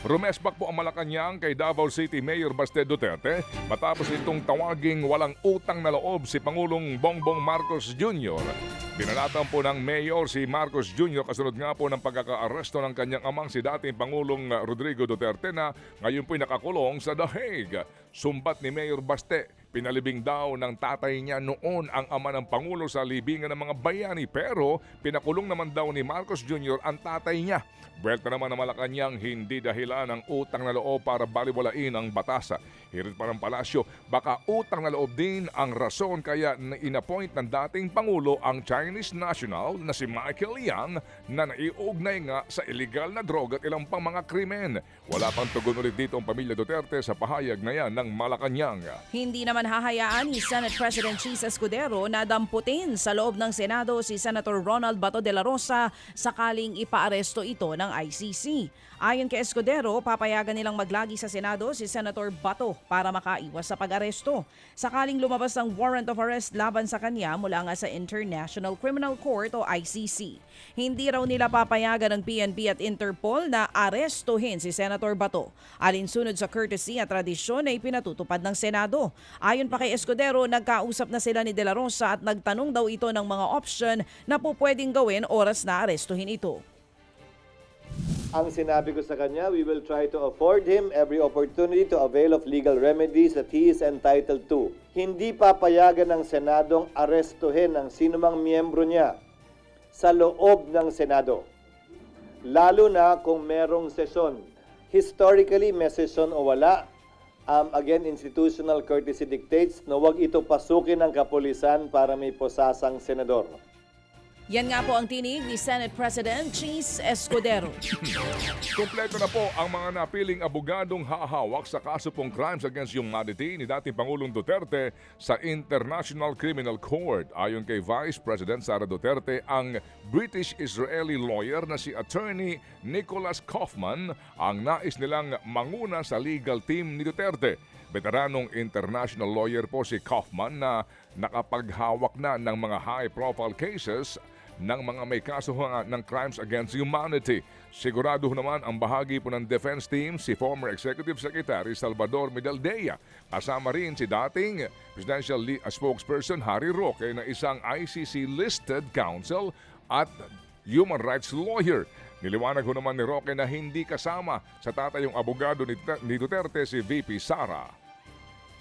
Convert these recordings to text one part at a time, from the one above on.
Rumesbak po ang Malacanang kay Davao City Mayor Baste Duterte matapos itong tawaging walang utang na loob si Pangulong Bongbong Marcos Jr. Binalatan po ng Mayor si Marcos Jr. kasunod nga po ng pagkakaaresto ng kanyang amang si dating Pangulong Rodrigo Duterte na ngayon po'y nakakulong sa The Hague. Sumbat ni Mayor Baste, pinalibing daw ng tatay niya noon ang ama ng Pangulo sa libingan ng mga bayani pero pinakulong naman daw ni Marcos Jr. ang tatay niya. Buwelta naman ng Malacanang hindi dahilan ng utang na loob para baliwalain ang batas. Hirit pa ng palasyo, baka utang na loob din ang rason kaya inappoint ng dating Pangulo ang Chinese national na si Michael Yang na naiugnay nga sa illegal na droga at ilang pang mga krimen. Wala pang tugon ulit dito ang pamilya Duterte sa pahayag na yan ng Malacanang. Hindi naman hahayaan ni Senate President Cheese Escudero na damputin sa loob ng Senado si Senator Ronald Bato de la Rosa sakaling ipaaresto ito ng ICC. Ayon kay Escudero, papayagan nilang maglagi sa Senado si Senator Bato para makaiwas sa pag-aresto. Sakaling lumabas ang warrant of arrest laban sa kanya mula nga sa International Criminal Court o ICC. Hindi raw nila papayagan ng PNP at Interpol na arestuhin si Senator Bato. Alinsunod sa courtesy at tradisyon na ipinatutupad ng Senado. Ayon pa kay Escudero, nagkausap na sila ni De La Rosa at nagtanong daw ito ng mga option na po pwedeng gawin oras na arestuhin ito. Ang sinabi ko sa kanya, we will try to afford him every opportunity to avail of legal remedies that he is entitled to. Hindi papayagan ng Senadong arestuhin ang sinumang miyembro niya sa loob ng Senado. Lalo na kung merong sesyon. Historically, may sesyon o wala. Again, institutional courtesy dictates na huwag ito pasukin ng kapulisan para may posasang senador. Yan nga po ang tinig ni Senate President Cheese Escudero. Kompleto na po ang mga napiling abogadong hahawak sa kaso pong crimes against humanity ni dating Pangulong Duterte sa International Criminal Court. Ayon kay Vice President Sara Duterte, ang British-Israeli lawyer na si Attorney Nicholas Kaufman ang nais nilang manguna sa legal team ni Duterte. Veteranong international lawyer po si Kaufman na nakapaghawak na ng mga high-profile cases ng mga may kaso ng crimes against humanity. Sigurado naman ang bahagi po ng defense team si former Executive Secretary Salvador Medaldea. Kasama rin si dating Presidential Spokesperson Harry Roque na isang ICC-listed counsel at human rights lawyer. Niliwanag ho naman ni Roque na hindi kasama sa tatayong abogado ni Duterte si VP Sara.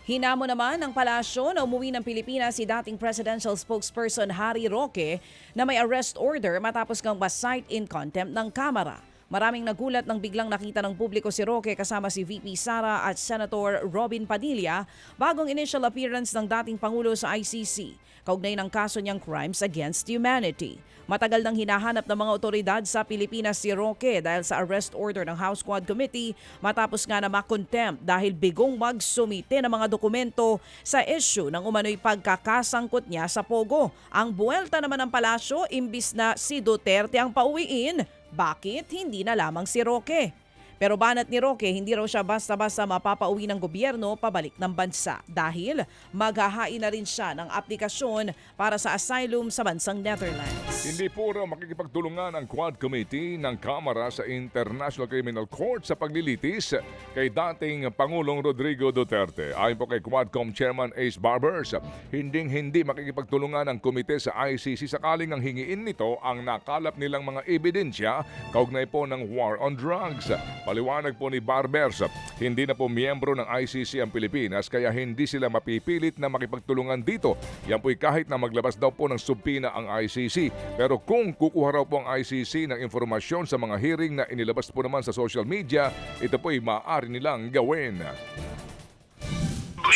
Hinamo naman ng palasyo na umuwi ng Pilipinas si dating presidential spokesperson Harry Roque na may arrest order matapos kang ma-cite in contempt ng Kamara. Maraming nagulat nang biglang nakita ng publiko si Roque kasama si VP Sara at Senator Robin Padilla bagong initial appearance ng dating Pangulo sa ICC, kaugnay ng kaso niyang crimes against humanity. Matagal nang hinahanap ng mga otoridad sa Pilipinas si Roque dahil sa arrest order ng House Quad Committee matapos nga na ma-contempt dahil bigong magsumite ng mga dokumento sa issue ng umano'y pagkakasangkot niya sa Pogo. Ang buwelta naman ng palasyo, imbis na si Duterte ang pauwiin, bakit hindi na lamang si Roque? Pero banat ni Roque, hindi raw siya basta-basta mapapauwi ng gobyerno pabalik ng bansa dahil maghahain na rin siya ng aplikasyon para sa asylum sa bansang Netherlands. Hindi po raw makikipagtulungan ang Quad Committee ng Kamara sa International Criminal Court sa paglilitis kay dating Pangulong Rodrigo Duterte. Ayon po kay Quadcom Chairman Ace Barbers, hindi makikipagtulungan ang komite sa ICC sakaling ang hingiin nito ang nakalap nilang mga ebidensya kaugnay po ng war on drugs. Paliwanag po ni Barbers, hindi na po miyembro ng ICC ang Pilipinas kaya hindi sila mapipilit na makipagtulungan dito. Yan po'y kahit na maglabas daw po ng subpina ang ICC. Pero kung kukuha raw po ang ICC ng informasyon sa mga hearing na inilabas po naman sa social media, ito po'y maaari nilang gawin.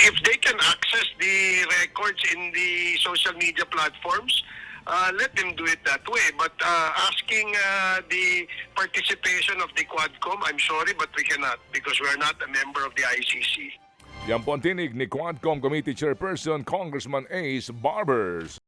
If they can access the records in the social media platforms, let them do it that way. But asking the participation of the Quadcom, I'm sorry, but we cannot because we are not a member of the ICC. Yan po ang tinig ni Quadcom Committee Chairperson Congressman Ace Barbers.